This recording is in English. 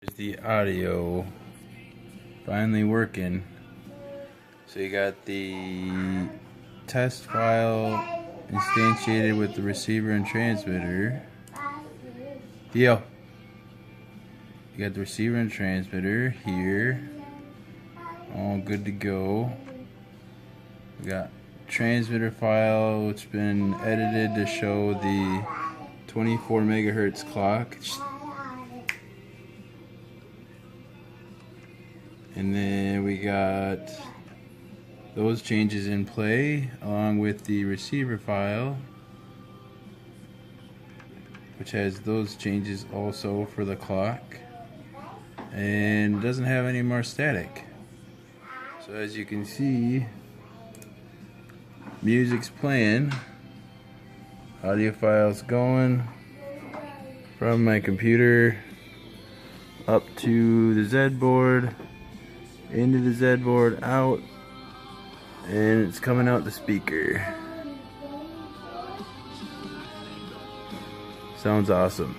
There's the audio finally working. So you got the test file instantiated with the receiver and transmitter. You got the receiver and transmitter here, all good to go. We got transmitter file which has been edited to show the 24 megahertz clock. And then we got those changes in play along with the receiver file, which has those changes also for the clock, and doesn't have any more static. So as you can see, music's playing, audio file's going from my computer up to the Z board, into the Z board, out, and it's coming out the speaker. Sounds awesome.